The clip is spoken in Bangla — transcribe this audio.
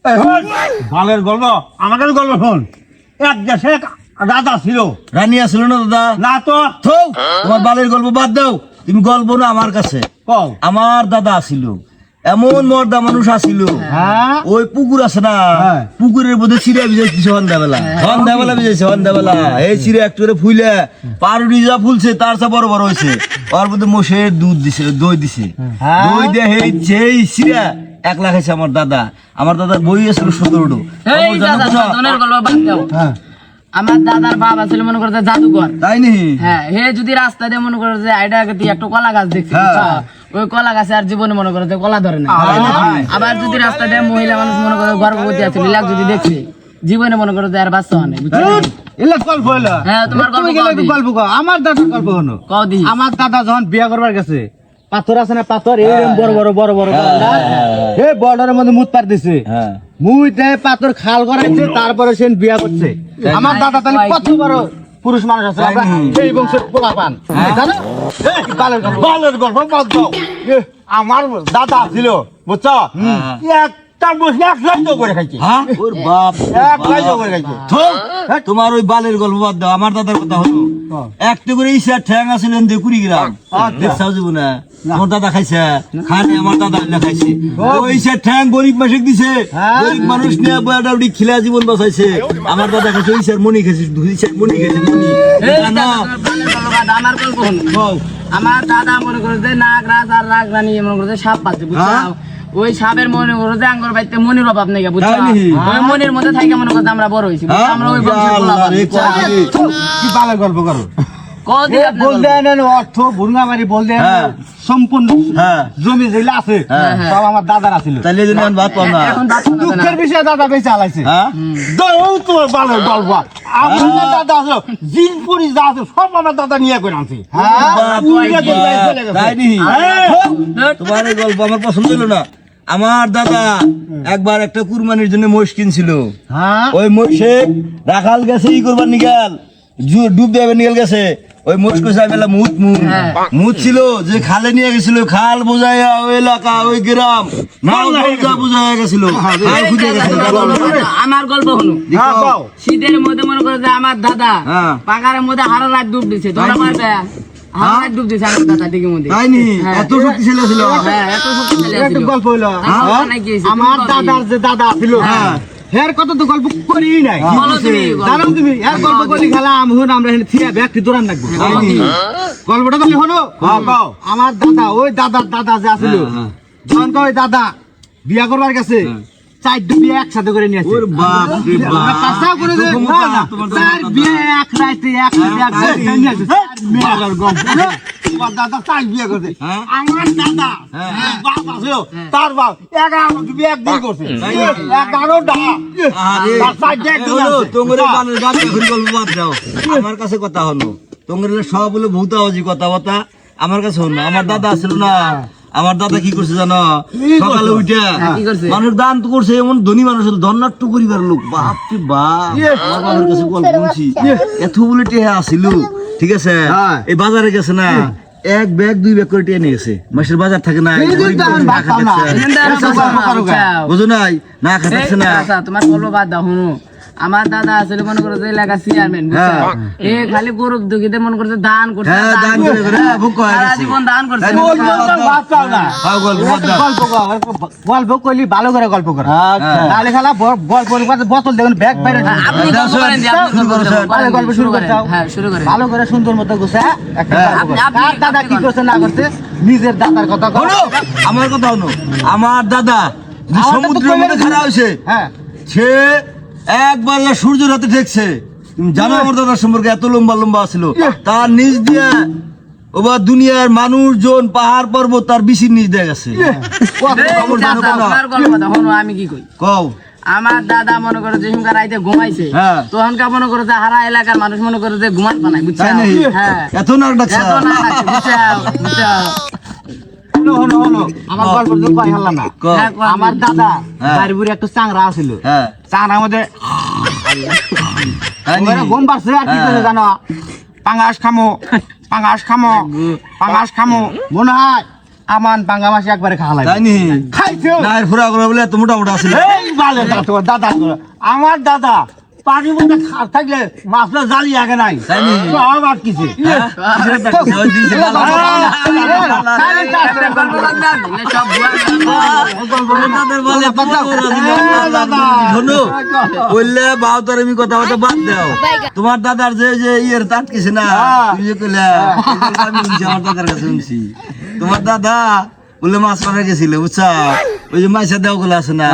বালের গল্প আমাদের গল্প শোন। এক দেশে এক রাজা ছিল। রানী আসলো না দাদা? না তো। তোমার বালের গল্প বাদ দাও, তুমি গল্প না আমার কাছে কও। আমার দাদা ছিল, এমন মর্দা মানুষ আসিল, হ্যাঁ ওই পুকুর আছে না, হ্যাঁ। পুকুরের মধ্যে চিড়ে ভিজাইছে সন্ধ্যাবেলা, সন্ধ্যাবেলা ভিজাইছে সন্ধ্যাবেলা। এই চিড়ে একটু করে ফুলে পাউরুটি যা ফুলছে তার চেয়ে বড় বড় হয়েছে। ওর মধ্যে মোষের দুধ দিছে, দই দিছে, দই দিয়ে সেই চিড়ে 1 লাখ আছে আমার দাদা। আমার দাদার বই আছে 17টো। এই দাদা সাধনের গল্প বাদ দাও। হ্যাঁ আমার দাদার বাবা ছিল মনে করতে জাদুঘর। তাই নি? হ্যাঁ, হে যদি রাস্তা দিয়ে মনে করে যে আইডা গতি একটা কলা গাছ দেখছি, ওই কলা গাছে আর জীবনে মনে করে যে কলা ধরে না। আবার যদি রাস্তা দিয়ে মহিলা মানুষ মনে করে গর্ভবতী আছে লীলাক যদি দেখছে, জীবনে মনে করে যে আর বাচ্চা হয় না। এলা গল্প হলো। হ্যাঁ, তোমার গল্প তুমি গেলে গল্প কও। আমার দাদার গল্প হলো। কও দি। আমার দাদা যখন বিয়া করবার গেছে, পাথর আছে না, পাথর এরকম বড় বড় বড় বড় এই বর্ডারের মধ্যে মুত পার দিছে। হ্যাঁ, মুইতে পাথর খাল করাইছে, তারপরে সে বিয়া করছে। আমার দাদা তাহলে কত বড় পুরুষ মানুষ আছে, আমরা এই বংশের পোলা পান জানো? বালের গল্প বাদ দাও। আমার দাদা ছিল বুঝছো, একটা বসে 1 লাখ করে খাইছে। হ্যাঁ, ওর বাপ রে 1 লাখ বাপ। করে খাইছে। তোমার ওই বালের গল্প বাদ দাও, আমার দাদার কথা হলো। একটা করে ইসার ঠ্যাং আছিল এনতে 20 গ্রাম, দেখছাও যাব না? আমার দাদা খাইছে, খানে আমার দাদা খাইছে। ওই ইসার ঠ্যাং গরিব মাসিক দিছে, গরিব মানুষ নিয়ে বয়াডাউডি খিলা জীবন বাঁচাইছে। আমার দাদা খাইছে ইসার মনি খাইছে, 2 ইসার মনি খাইছে, মনি। আমার গল্প হলো, আমার দাদা মনে করে যে নাগ রাজ আর নাগ রানী মনে করে যে সাপ পাচ্ছে, বুঝছো? ওই সাপের মনে করে যে আঙ্গুর বাইতে মনির অভাব নেই, বুঝছো? ওই মনির মধ্যে থাইকে মনে করে আমরা বড় হইছি, বুঝছো? আমরা ওই বংশের পোলা পান। কি বালের গল্প করো? কদি আপনি বলতে অর্থ ভুঙ্গামারি বলতে সম্পূর্ণ জমি যেগুলো আছে সব আমার দাদার আছিল। তাহলে যদি আমি ভাত পাও না, এখন বাদ দাও না। দুঃখের বিষয়ে দাদা বেঁচে আলাইছে। তোমার বালের গল্প। আমার দাদা আছে জিনপুরি যা আছে সব আমার দাদা নিয়ে করে আনছে। তাই নি? তোমার এই গল্প আমার পছন্দ হলো না। আমার দাদা একবার একটা কুরবানির জন্য মহিষ কিনছিল। ওই মহিষে রাখাল গেছে ই করবার নিগাল, ডুব দেবে নিগাল গেছে। ওই মহিষ কোথায় বেলা মুত ছিল যে খালে নিয়ে গেছিল, খাল বোঝাইয়া ওই এলাকা ওই গ্রাম নাও বোঝাইয়া গেছিল। আমার গল্প হলো, শীতের মধ্যে মনে করে যে আমার দাদা পাকারের মধ্যে হারা রাত ডুব দিছে, ধরা মারবে হারা রাত ডুব দিছে আমার দাদা দিকে মধ্যে। তাই নি? এত শক্তিশালী ছিল? হ্যাঁ, এত শক্তিশালী ছিল। গল্প হইলো আমার দাদার যে দাদা ছিল, এর কথা তো গল্প করি নাই। জানো তুমি এর গল্প করি খেলা আমহুন আমরা এখানে থিয়া ব্যক্তি দৌড়ান রাখবো। গল্পটা তাহলে হলো, আমার দাদা ওই দাদার দাদা যে আছিল, যখন ওই দাদা বিয়া করবার গেছে, 4 বিয়ে একসাথে করে নিয়েছে। ওর বাপ রে বাপ। কাঁচা করে যে চার বিয়ে এক রাতে একসাথে নিয়েছে। মেয়ের গল্প তোমার দাদা 4 বিয়ে করছে। আমার দাদা বাপ আছে, তার বাপ 11 বিয়ে একদিন করছে। 11টা তার 4 বিয়ে একদিন আছে। তোমরে বানের গান এখন গল্প বাদ দাও, আমার কাছে কথা হলো। তোমরে সব হলো ভূতাবাজি কথাবার্তা, আমার কাছে হলো না। আমার দাদা ছিল না, আমার দাদা কি করছে জানো? সকালে উঠে মানুষ দান তো করছে, এমন ধনী মানুষ ধন্যাট্য পরিবার লোক, বাপ রে বাপ। আমার বাবার কাছে গল্প বলছি, এত বলে টেহা আসিল, ঠিক আছে? এই বাজারে গেছে না, 1 ব্যাগ 2 ব্যাগ করে টেনে নিয়ে গেছে। মাসের বাজার থাকে না, বুঝো নাই? না খাচ্ছে না। তোমার গল্প বাদ দাও, শুনো। আমার দাদা আসলে মনে করছে এলাকা চেয়ারম্যান, এ খালি গরিব দুঃখীতে মনে করছে দান করছে, সারা জীবন দান করছে। গল্প করলি ভালো করে গল্প কর, তাহলে খেলা বোতল দেখুন ব্যাগ বাইরে। আপনি গল্প করেন, গল্প শুরু করে দাও। হ্যাঁ, শুরু করেন। ভালো করে সুন্দর মতো গুছা একটা গল্প কর। কার দাদা কি করছে না করছে, নিজের দাদার কথা কর। আমার কথা হলো, আমার দাদা সমুদ্রের মধ্যে খাড়া হয়েছে, সে একবার সূর্যের হাতে ঠেকছে। তুমি জানো আমার দাদার সম্পর্কে এত লম্বা লম্বা ছিল, তার নিচ দিয়ে ওবার দুনিয়ার মানুষজন পাহাড় পর্বত তার বিশির নিচ দিয়ে গেছে। আমি কি কই কও? আমার দাদা মনে করে যে হুঙ্কার রাইতে ঘুমাইছে, তখনকার মনে করে যে হারা এলাকার মানুষ মনে করে যে ঘুমাত পানায়, বুঝছো? হ্যাঁ, এত নাক ডাকছে, এত না ডাকছে, বুঝছো? আমার গল্প তো কই হল না। আমার দাদা বাড়িপুরে একটা চাংরা আছিল, চাংরার মধ্যে ঘুম পাচ্ছে। আর কি করে জানো? পাঙ্গাস খামো, পাঙ্গাস খামো, পাঙ্গাস খামো। মনে হয় আমান পাঙ্গা মাছ একবারে খাওয়া তাই নি খাইছো না এর ফুরা করে বলে তো মোটামুটি আছিল এই বালে দাদা আমার দাদা পানির মধ্যে থাকলে মাছটা জালি আগে নাই তাই নি? আবার কিছু তোমার দাদার যে যে ইয়ের তাঁত কিছু না তুমি যে কইলা আমি শুনছি আমার দাদার কাছে শুনছি তোমার দাদা বলে মাছ মারা গেছিল বুঝছা ওই যে মাছের দেওয়া গুলো আছে না